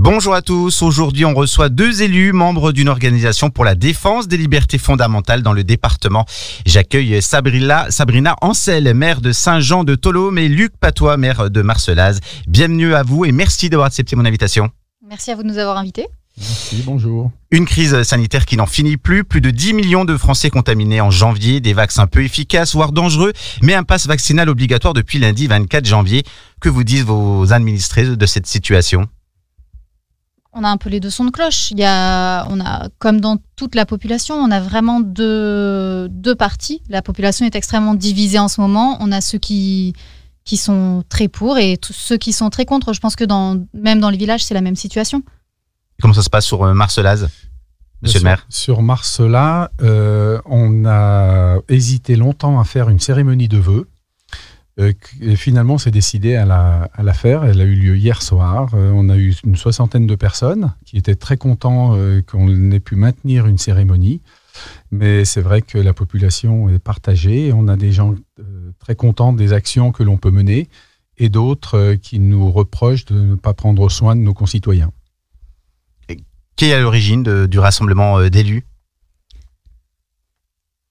Bonjour à tous, aujourd'hui on reçoit 2 élus membres d'une organisation pour la défense des libertés fondamentales dans le département. J'accueille Sabrina Ancel, maire de Saint-Jean-de-Tholome, et Luc Patois, maire de Marcelaz. Bienvenue à vous et merci d'avoir accepté mon invitation. Merci à vous de nous avoir invités. Merci, bonjour. Une crise sanitaire qui n'en finit plus. Plus de 10 millions de Français contaminés en janvier. Des vaccins peu efficaces, voire dangereux, mais un pass vaccinal obligatoire depuis lundi 24 janvier. Que vous disent vos administrés de cette situation ? On a un peu les deux sons de cloche. Comme dans toute la population, on a vraiment deux parties. La population est extrêmement divisée en ce moment. On a ceux qui sont très pour et ceux qui sont très contre. Je pense que même dans les villages, c'est la même situation. Comment ça se passe sur Marcelaz, monsieur le maire ? Sur Marcelaz, on a hésité longtemps à faire une cérémonie de vœux. Et finalement, on s'est décidé à la faire. Elle a eu lieu hier soir. On a eu une 60aine de personnes qui étaient très contents qu'on ait pu maintenir une cérémonie. Mais c'est vrai que la population est partagée. On a des gens très contents des actions que l'on peut mener et d'autres qui nous reprochent de ne pas prendre soin de nos concitoyens. Qui est à l'origine du rassemblement d'élus ?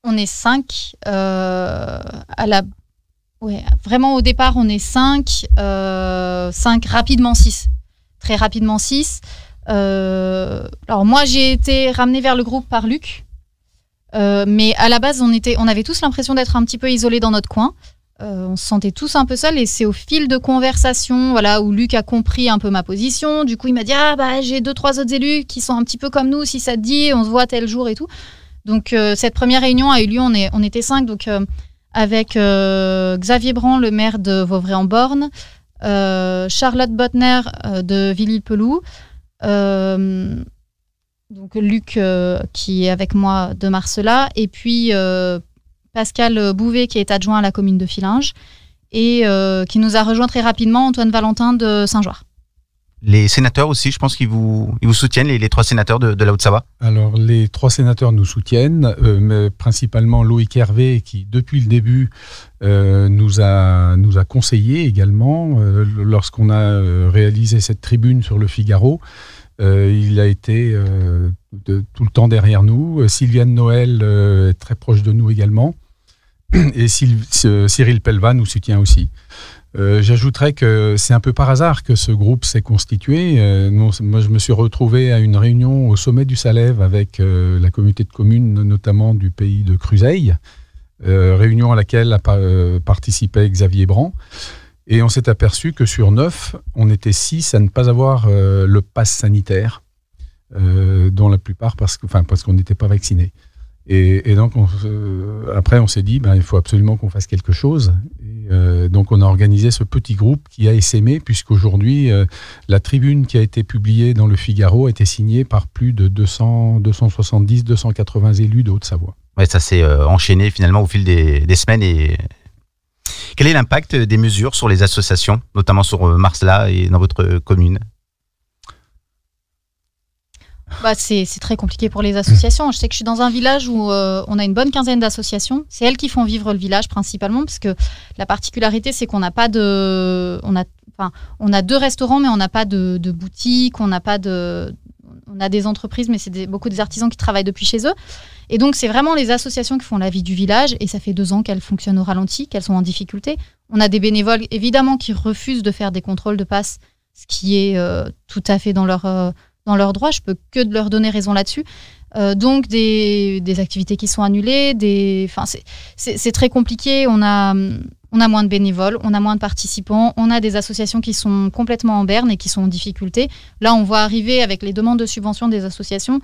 On est 5 vraiment au départ, on est 5, 5 rapidement 6. Très rapidement 6. Alors moi, j'ai été ramenée vers le groupe par Luc. Mais à la base, on avait tous l'impression d'être un petit peu isolés dans notre coin. On se sentait tous un peu seuls et c'est au fil de conversation où Luc a compris un peu ma position. Du coup, il m'a dit j'ai 2-3 autres élus qui sont un petit peu comme nous, si ça te dit, on se voit tel jour et tout. Donc cette première réunion a eu lieu, on était 5, donc avec Xavier Brand, le maire de Vauvray-en-Born, Charlotte Bottner de Villy-le-Peloux, donc Luc qui est avec moi de Marcelaz, et puis Pascal Bouvet qui est adjoint à la commune de Fillinges et qui nous a rejoint très rapidement, Antoine Valentin de Saint-Joire. Les sénateurs aussi, je pense qu'ils vous soutiennent, les 3 sénateurs de la Haute-Savoie. Alors, les 3 sénateurs nous soutiennent, mais principalement Loïc Hervé, qui, depuis le début, nous a conseillé également. Lorsqu'on a réalisé cette tribune sur le Figaro, il a été tout le temps derrière nous. Sylviane Noël est très proche de nous également. Et Cyril Pelva nous soutient aussi. J'ajouterais que c'est un peu par hasard que ce groupe s'est constitué. Moi, je me suis retrouvé à une réunion au sommet du Salève avec la communauté de communes, notamment du pays de Cruseille, réunion à laquelle participait Xavier Brand. Et on s'est aperçu que sur 9, on était 6 à ne pas avoir le pass sanitaire, dont la plupart parce qu'on n'était pas vaccinés. Et donc, après, on s'est dit, il faut absolument qu'on fasse quelque chose. Et donc, on a organisé ce petit groupe qui a essaimé, puisqu'aujourd'hui, la tribune qui a été publiée dans le Figaro a été signée par plus de 270, 280 élus de Haute-Savoie. Ouais, ça s'est enchaîné finalement au fil des semaines. Et quel est l'impact des mesures sur les associations, notamment sur Marcelaz et dans votre commune ? C'est très compliqué pour les associations. Je sais que je suis dans un village où on a une bonne quinzaine d'associations. C'est elles qui font vivre le village principalement, parce que la particularité, c'est qu'on n'a pas on a 2 restaurants, mais on n'a pas de boutique, on a des entreprises, mais c'est beaucoup des artisans qui travaillent depuis chez eux. Et donc, c'est vraiment les associations qui font la vie du village, et ça fait 2 ans qu'elles fonctionnent au ralenti, qu'elles sont en difficulté. On a des bénévoles, évidemment, qui refusent de faire des contrôles de passe, ce qui est tout à fait dans leur droit, je peux que de leur donner raison là-dessus. Donc des activités qui sont annulées, c'est très compliqué. On a moins de bénévoles, on a moins de participants, on a des associations qui sont complètement en berne et qui sont en difficulté. Là, on voit arriver avec les demandes de subvention des associations,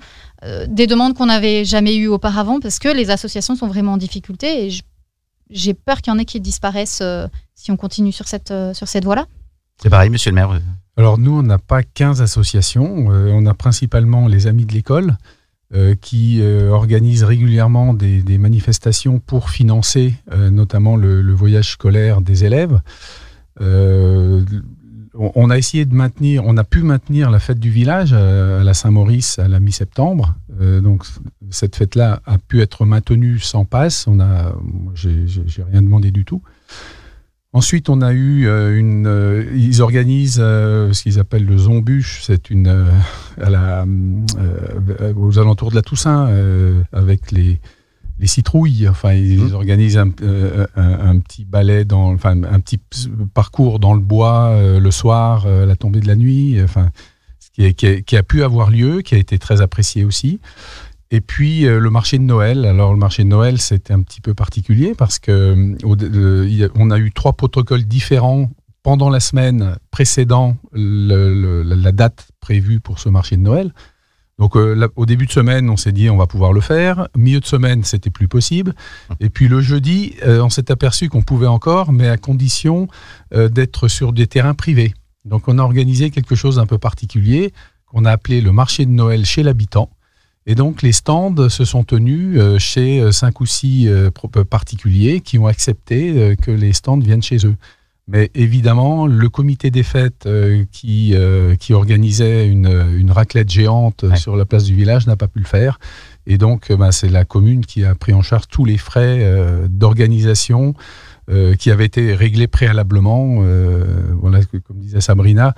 des demandes qu'on n'avait jamais eues auparavant, parce que les associations sont vraiment en difficulté et j'ai peur qu'il y en ait qui disparaissent si on continue sur cette voie-là. C'est pareil, monsieur le maire. Alors nous, on n'a pas 15 associations, on a principalement les Amis de l'école qui organisent régulièrement des manifestations pour financer notamment le voyage scolaire des élèves. On a essayé on a pu maintenir la fête du village à la Saint-Maurice à la mi-septembre. Donc cette fête-là a pu être maintenue sans passe. J'ai rien demandé du tout. Ensuite, on a eu ils organisent ce qu'ils appellent le Zombuche. C'est aux alentours de la Toussaint, avec les citrouilles. Enfin, ils organisent un petit ballet, un petit parcours dans le bois le soir, la tombée de la nuit. Enfin, qui a pu avoir lieu, qui a été très apprécié aussi. Et puis le marché de Noël. Alors le marché de Noël, c'était un petit peu particulier parce que on a eu 3 protocoles différents pendant la semaine précédant la date prévue pour ce marché de Noël. Donc au début de semaine, on s'est dit on va pouvoir le faire. Milieu de semaine, c'était plus possible. Et puis le jeudi, on s'est aperçu qu'on pouvait encore, mais à condition d'être sur des terrains privés. Donc on a organisé quelque chose d'un peu particulier qu'on a appelé le marché de Noël chez l'habitant. Et donc, les stands se sont tenus chez 5 ou 6 particuliers qui ont accepté que les stands viennent chez eux. Mais évidemment, le comité des fêtes qui organisait une raclette géante sur la place du village n'a pas pu le faire. Et donc, c'est la commune qui a pris en charge tous les frais d'organisation qui avaient été réglés préalablement. Voilà, comme disait Sabrina,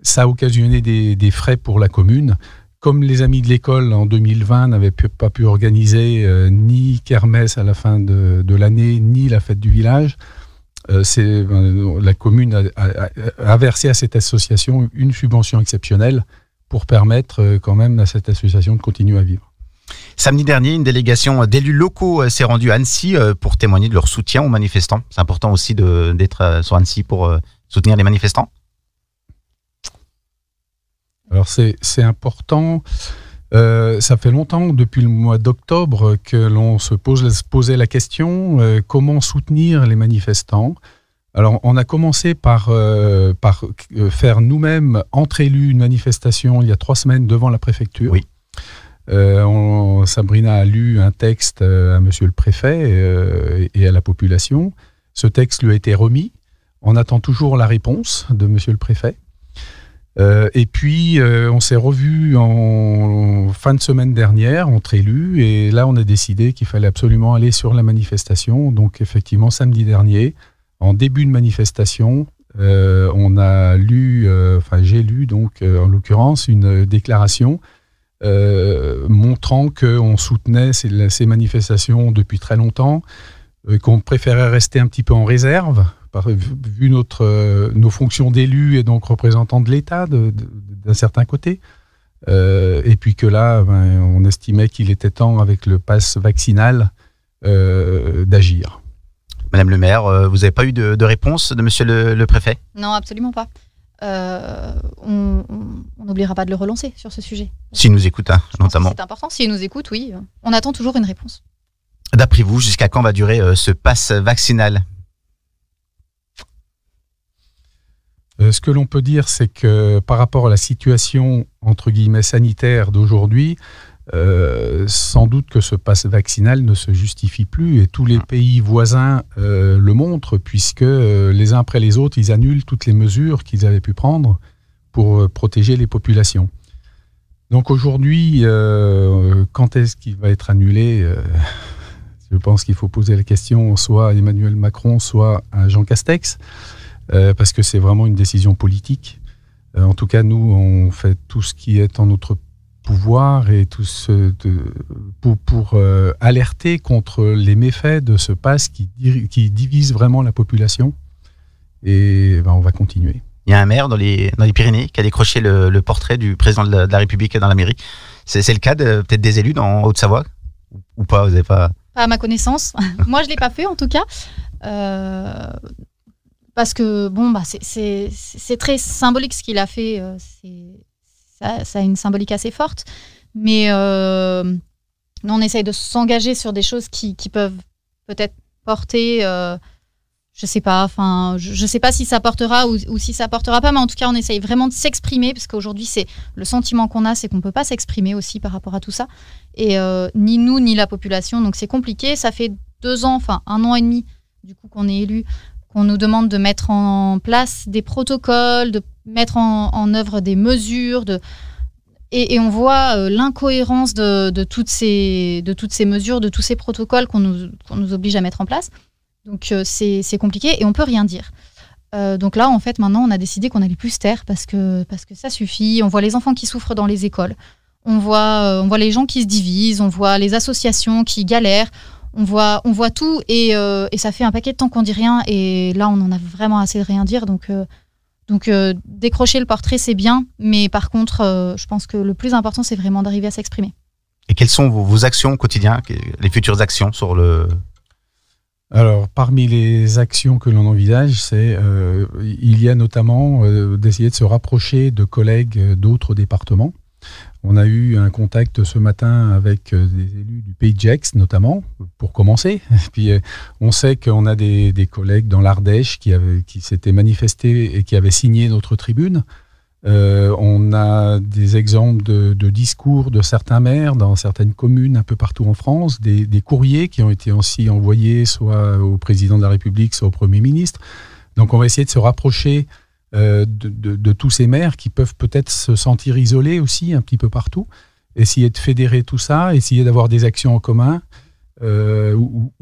ça a occasionné des frais pour la commune. Comme les amis de l'école en 2020 n'avaient pas pu organiser ni kermesse à la fin de l'année, ni la fête du village, la commune a versé à cette association une subvention exceptionnelle pour permettre quand même à cette association de continuer à vivre. Samedi dernier, une délégation d'élus locaux s'est rendue à Annecy pour témoigner de leur soutien aux manifestants. C'est important aussi d'être sur Annecy pour soutenir les manifestants. Alors c'est important, ça fait longtemps, depuis le mois d'octobre, que l'on se posait la question comment soutenir les manifestants. Alors on a commencé par faire nous-mêmes, entre élus, une manifestation il y a 3 semaines devant la préfecture. Oui. Sabrina a lu un texte à monsieur le préfet et à la population. Ce texte lui a été remis. On attend toujours la réponse de monsieur le préfet. Et puis, on s'est revus en fin de semaine dernière, entre élus, et là, on a décidé qu'il fallait absolument aller sur la manifestation. Donc, effectivement, samedi dernier, en début de manifestation, on a lu, j'ai lu, donc, en l'occurrence, une déclaration montrant qu'on soutenait ces manifestations depuis très longtemps, qu'on préférait rester un petit peu en réserve, vu nos fonctions d'élus et donc représentants de l'État d'un certain côté, et puis que là, on estimait qu'il était temps, avec le pass vaccinal, d'agir. Madame le maire, vous n'avez pas eu de réponse de monsieur le préfet ? Non, absolument pas. On n'oubliera pas de le relancer sur ce sujet. S'il nous écoute, notamment. C'est important, s'il nous écoute, oui. On attend toujours une réponse. D'après vous, jusqu'à quand va durer ce pass vaccinal ? Ce que l'on peut dire, c'est que par rapport à la situation, entre guillemets, sanitaire d'aujourd'hui, sans doute que ce pass vaccinal ne se justifie plus, et tous les pays voisins le montrent, puisque les uns après les autres, ils annulent toutes les mesures qu'ils avaient pu prendre pour protéger les populations. Donc aujourd'hui, quand est-ce qu'il va être annulé ? Je pense qu'il faut poser la question soit à Emmanuel Macron, soit à Jean Castex. Parce que c'est vraiment une décision politique. En tout cas, nous, on fait tout ce qui est en notre pouvoir et tout pour alerter contre les méfaits de ce pass qui divise vraiment la population. Et on va continuer. Il y a un maire dans les Pyrénées qui a décroché le portrait du président de la République dans la mairie. C'est le cas peut-être des élus dans Haute-Savoie ou pas, vous avez pas... Pas à ma connaissance. Moi, je ne l'ai pas fait, en tout cas. Parce que c'est très symbolique ce qu'il a fait, ça a une symbolique assez forte, mais on essaye de s'engager sur des choses qui peuvent peut-être porter, je sais pas si ça portera ou si ça portera pas, mais en tout cas on essaye vraiment de s'exprimer, parce qu'aujourd'hui c'est le sentiment qu'on a, c'est qu'on peut pas s'exprimer aussi par rapport à tout ça, et ni nous ni la population, donc c'est compliqué. Ça fait 2 ans, 1 an et demi du coup qu'on est élu, qu'on nous demande de mettre en place des protocoles, de mettre en œuvre des mesures, et on voit l'incohérence de toutes ces mesures, de tous ces protocoles qu'on nous oblige à mettre en place. Donc c'est compliqué et on peut rien dire. Donc là, en fait, maintenant, on a décidé qu'on allait plus se taire parce que ça suffit. On voit les enfants qui souffrent dans les écoles. On voit les gens qui se divisent. On voit les associations qui galèrent. On voit tout et ça fait un paquet de temps qu'on dit rien. Et là, on en a vraiment assez de rien dire. Donc décrocher le portrait, c'est bien. Mais par contre, je pense que le plus important, c'est vraiment d'arriver à s'exprimer. Et quelles sont vos actions au quotidien, les futures actions sur le... Alors, parmi les actions que l'on envisage, il y a notamment d'essayer de se rapprocher de collègues d'autres départements. On a eu un contact ce matin avec des élus du Pays de Gex, notamment, pour commencer. Puis, on sait qu'on a des collègues dans l'Ardèche qui s'étaient manifestés et qui avaient signé notre tribune. On a des exemples de discours de certains maires dans certaines communes un peu partout en France, des courriers qui ont été aussi envoyés soit au président de la République, soit au Premier ministre. Donc on va essayer de se rapprocher de tous ces maires qui peuvent peut-être se sentir isolés aussi un petit peu partout, essayer de fédérer tout ça, essayer d'avoir des actions en commun ou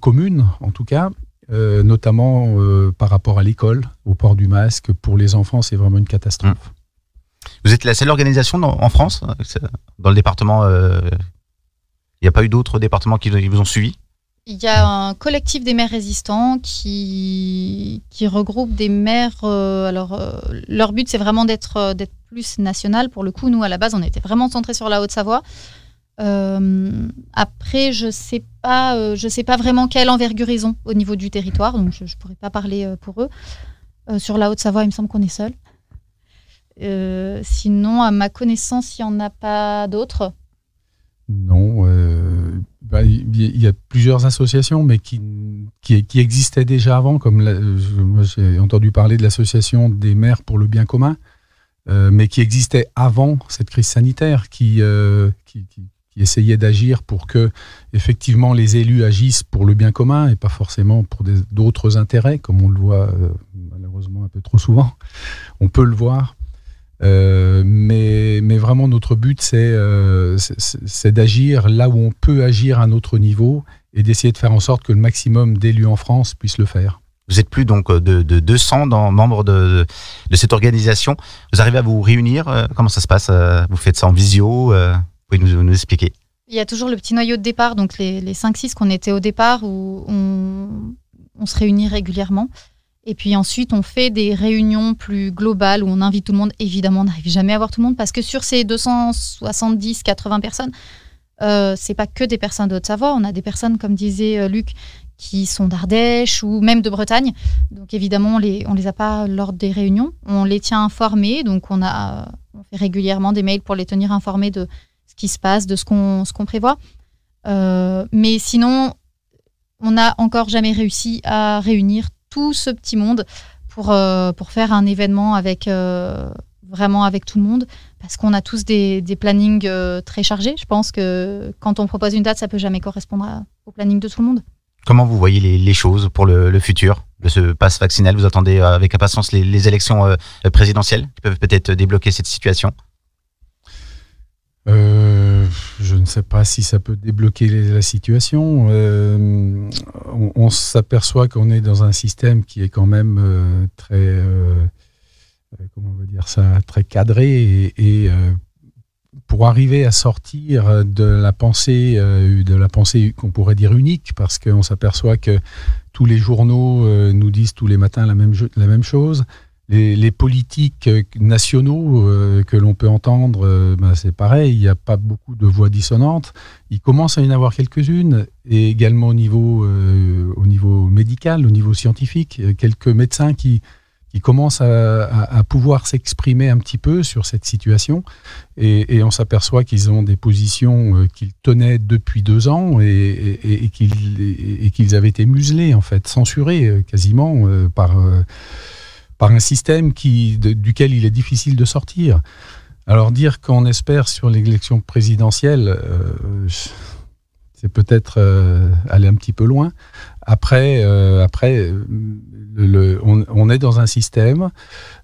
communes en tout cas. Notamment par rapport à l'école, au port du masque. Pour les enfants, c'est vraiment une catastrophe. Vous êtes la seule organisation en France, dans le département. Il n'y a pas eu d'autres départements qui vous ont suivi? Il y a un collectif des maires résistants qui regroupe des maires. Leur but, c'est vraiment d'être plus national. Pour le coup, nous, à la base, on était vraiment centrés sur la Haute-Savoie. Après, je sais pas vraiment quelle envergure ils ont au niveau du territoire, donc je pourrais pas parler pour eux. Sur la Haute-Savoie, il me semble qu'on est seul. Sinon, à ma connaissance, il n'y en a pas d'autres. Non, il y a plusieurs associations, mais qui existaient déjà avant, comme moi j'ai entendu parler de l'association des maires pour le bien commun, mais qui existait avant cette crise sanitaire, qui essayait d'agir pour que effectivement les élus agissent pour le bien commun et pas forcément pour d'autres intérêts, comme on le voit malheureusement un peu trop souvent. On peut le voir, mais vraiment notre but c'est d'agir là où on peut agir à notre niveau et d'essayer de faire en sorte que le maximum d'élus en France puissent le faire. Vous êtes plus donc de 200 membres de cette organisation. Vous arrivez à vous réunir? Comment ça se passe? Vous faites ça en visio? Vous pouvez nous expliquer? Il y a toujours le petit noyau de départ, donc les 5-6 qu'on était au départ, où on se réunit régulièrement. Et puis ensuite, on fait des réunions plus globales où on invite tout le monde. Évidemment, on n'arrive jamais à voir tout le monde parce que sur ces 270-80 personnes, c'est pas que des personnes de Haute-Savoie. On a des personnes, comme disait Luc, qui sont d'Ardèche ou même de Bretagne. Donc évidemment, on les a pas lors des réunions. On les tient informés. Donc on fait régulièrement des mails pour les tenir informés de ce qui se passe, de ce qu'on prévoit. Mais sinon, on n'a encore jamais réussi à réunir tout ce petit monde pour faire un événement vraiment avec tout le monde, parce qu'on a tous des plannings très chargés. Je pense que quand on propose une date, ça ne peut jamais correspondre au planning de tout le monde. Comment vous voyez les choses pour le futur de ce pass vaccinal? Vous attendez avec impatience les élections présidentielles qui peuvent peut-être débloquer cette situation? Je ne sais pas si ça peut débloquer la situation. On s'aperçoit qu'on est dans un système qui est quand même très, comment on va dire ça, très cadré et pour arriver à sortir de la pensée qu'on pourrait dire unique, parce qu'on s'aperçoit que tous les journaux nous disent tous les matins la même chose. Les politiques nationaux que l'on peut entendre, c'est pareil, il n'y a pas beaucoup de voix dissonantes. Il commence à y en avoir quelques-unes, et également au niveau médical, au niveau scientifique, quelques médecins qui commencent à pouvoir s'exprimer un petit peu sur cette situation, et on s'aperçoit qu'ils ont des positions qu'ils tenaient depuis 2 ans et qu'ils avaient été muselés, en fait, censurés quasiment par un système duquel il est difficile de sortir. Alors dire qu'on espère sur l'élection présidentielle, c'est peut-être aller un petit peu loin. Après, on est dans un système.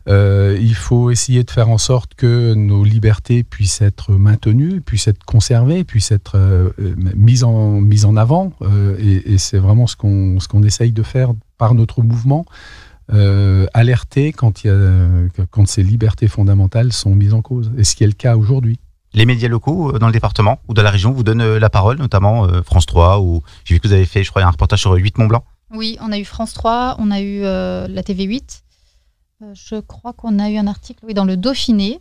Il faut essayer de faire en sorte que nos libertés puissent être maintenues, puissent être conservées, puissent être mises en avant. Et c'est vraiment ce qu'on essaye de faire par notre mouvement. Alerter quand ces libertés fondamentales sont mises en cause. Et ce qui est le cas aujourd'hui. Les médias locaux dans le département ou dans la région vous donnent la parole, notamment France 3, ou j'ai vu que vous avez fait, je crois, un reportage sur 8 Mont-Blanc. Oui, on a eu France 3, on a eu la TV8. Je crois qu'on a eu un article dans le Dauphiné.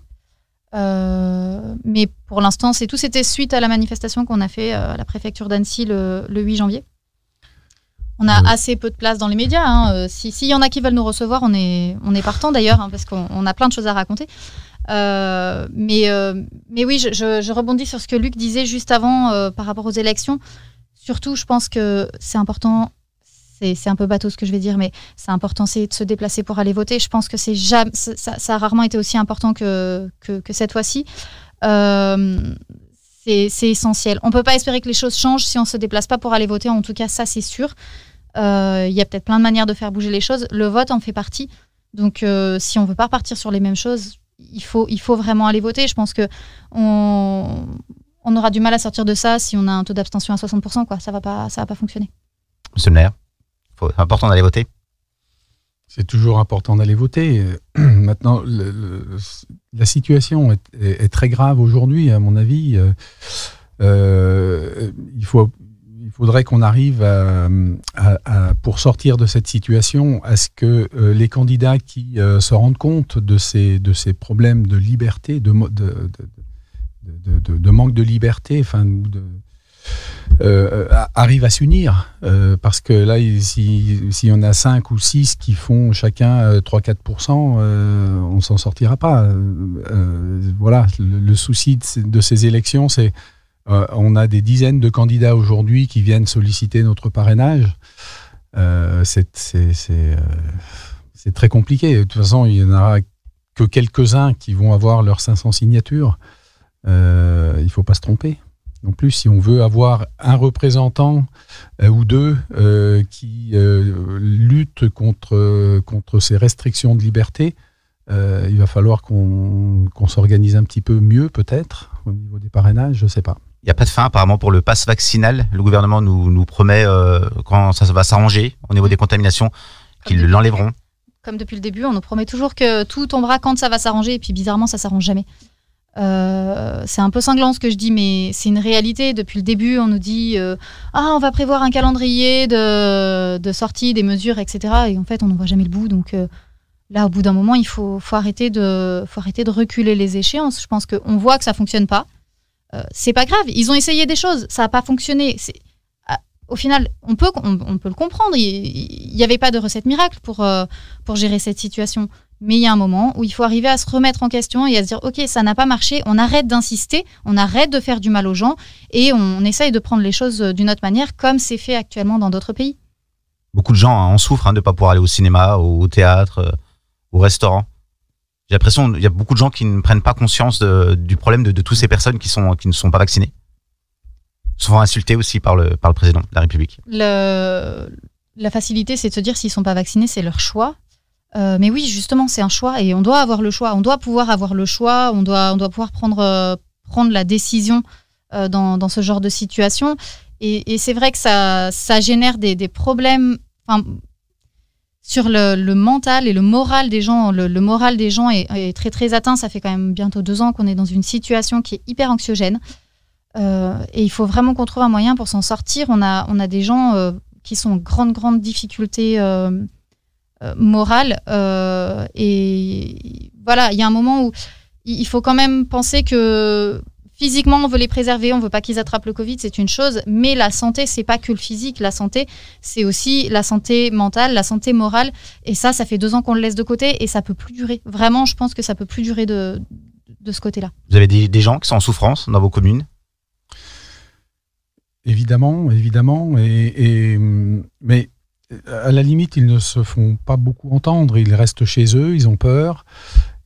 Mais pour l'instant, c'est tout. C'était suite à la manifestation qu'on a fait à la préfecture d'Annecy le 8 janvier. On a assez peu de place dans les médias. S'il y en a qui veulent nous recevoir, on est partant d'ailleurs, parce qu'on a plein de choses à raconter. Mais oui, je rebondis sur ce que Luc disait juste avant par rapport aux élections. Surtout, je pense que c'est important. C'est un peu bateau ce que je vais dire, mais c'est important, c'est de se déplacer pour aller voter. Je pense que ça a rarement été aussi important que cette fois-ci. C'est essentiel. On ne peut pas espérer que les choses changent si on ne se déplace pas pour aller voter. En tout cas, ça, c'est sûr. Il y a peut-être plein de manières de faire bouger les choses. Le vote en fait partie. Donc, si on ne veut pas repartir sur les mêmes choses, il faut vraiment aller voter. Je pense qu'on aura du mal à sortir de ça si on a un taux d'abstention à 60%. Ça va pas fonctionner. Monsieur le maire, c'est important d'aller voter. C'est toujours important d'aller voter. Maintenant, la situation est très grave aujourd'hui, à mon avis. Il faudrait qu'on arrive pour sortir de cette situation, à ce que les candidats qui se rendent compte de ces problèmes de liberté, de manque de liberté, arrivent à s'unir, parce que là, s'il y en a 5 ou 6 qui font chacun 3-4%, on ne s'en sortira pas. Voilà, le souci de ces élections, c'est on a des dizaines de candidats aujourd'hui qui viennent solliciter notre parrainage. C'est très compliqué. De toute façon, il n'y en aura que quelques-uns qui vont avoir leurs 500 signatures. Il ne faut pas se tromper. Non plus, si on veut avoir un représentant ou deux qui luttent contre ces restrictions de liberté, il va falloir qu'on s'organise un petit peu mieux, peut-être, au niveau des parrainages, je ne sais pas. Il n'y a pas de fin apparemment pour le pass vaccinal. Le gouvernement nous promet, quand ça va s'arranger au niveau des contaminations, qu'ils l'enlèveront. Comme depuis le début, on nous promet toujours que tout tombera quand ça va s'arranger, et puis bizarrement, ça ne s'arrange jamais. C'est un peu cinglant ce que je dis, mais c'est une réalité. Depuis le début, on nous dit on va prévoir un calendrier de sortie des mesures, etc. Et en fait, on n'en voit jamais le bout. Donc là, au bout d'un moment, il faut arrêter de reculer les échéances. Je pense qu'on voit que ça fonctionne pas. C'est pas grave. Ils ont essayé des choses, ça n'a pas fonctionné. Au final, on peut le comprendre. Il n'y avait pas de recette miracle pour gérer cette situation. Mais il y a un moment où il faut arriver à se remettre en question et à se dire « Ok, ça n'a pas marché, on arrête d'insister, on arrête de faire du mal aux gens et on essaye de prendre les choses d'une autre manière, comme c'est fait actuellement dans d'autres pays. » Beaucoup de gens en souffrent de ne pas pouvoir aller au cinéma, au théâtre, au restaurant. J'ai l'impression qu'il y a beaucoup de gens qui ne prennent pas conscience du problème de toutes ces personnes qui ne sont pas vaccinées. Souvent insultés aussi par le président de la République. La facilité, c'est de se dire s'ils ne sont pas vaccinés, c'est leur choix. Mais oui, justement, c'est un choix et on doit avoir le choix. On doit pouvoir avoir le choix, on doit pouvoir prendre la décision dans ce genre de situation. Et c'est vrai que ça génère des problèmes sur le mental et le moral des gens. Le moral des gens est très, très atteint. Ça fait quand même bientôt 2 ans qu'on est dans une situation qui est hyper anxiogène. Et il faut vraiment qu'on trouve un moyen pour s'en sortir. On a des gens qui sont en grande difficulté morale. Et voilà, il y a un moment où il faut quand même penser que physiquement, on veut les préserver, on ne veut pas qu'ils attrapent le Covid, c'est une chose. Mais la santé, c'est pas que le physique. La santé, c'est aussi la santé mentale, la santé morale. Et ça fait 2 ans qu'on le laisse de côté et ça peut plus durer. Vraiment, je pense que ça peut plus durer de ce côté-là. Vous avez des gens qui sont en souffrance dans vos communes ? Évidemment. Mais à la limite, ils ne se font pas beaucoup entendre. Ils restent chez eux, ils ont peur.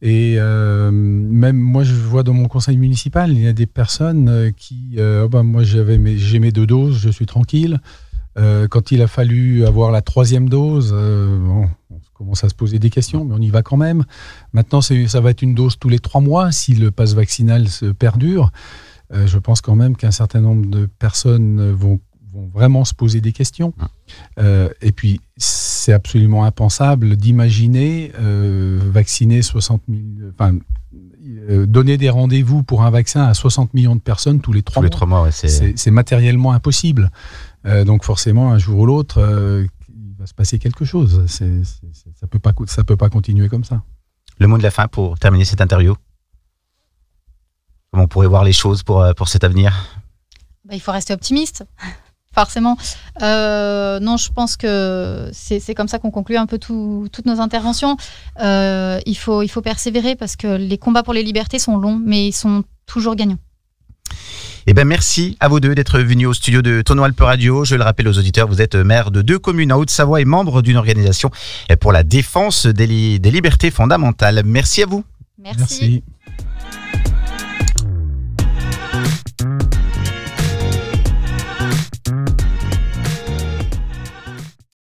Et même moi, je vois dans mon conseil municipal, il y a des personnes qui... moi, j'ai mes 2 doses, je suis tranquille. Quand il a fallu avoir la 3e dose, on commence à se poser des questions, mais on y va quand même. Maintenant, ça va être une dose tous les 3 mois si le pass vaccinal se perdure. Je pense quand même qu'un certain nombre de personnes vont vraiment se poser des questions. Et puis, c'est absolument impensable d'imaginer vacciner 60 000... donner des rendez-vous pour un vaccin à 60 millions de personnes tous les 3 mois. 3 mois, ouais, c'est matériellement impossible. Donc forcément, un jour ou l'autre, il va se passer quelque chose. Ça peut pas continuer comme ça. Le mot de la fin pour terminer cette interview. Comment on pourrait voir les choses pour cet avenir ? Il faut rester optimiste. Forcément. Non, je pense que c'est comme ça qu'on conclut un peu toutes nos interventions. Il faut persévérer parce que les combats pour les libertés sont longs, mais ils sont toujours gagnants. Eh ben merci à vous deux d'être venus au studio de Tono Alpes Radio. Je le rappelle aux auditeurs, vous êtes maire de 2 communes en Haute-Savoie et membre d'une organisation pour la défense des libertés fondamentales. Merci à vous. Merci.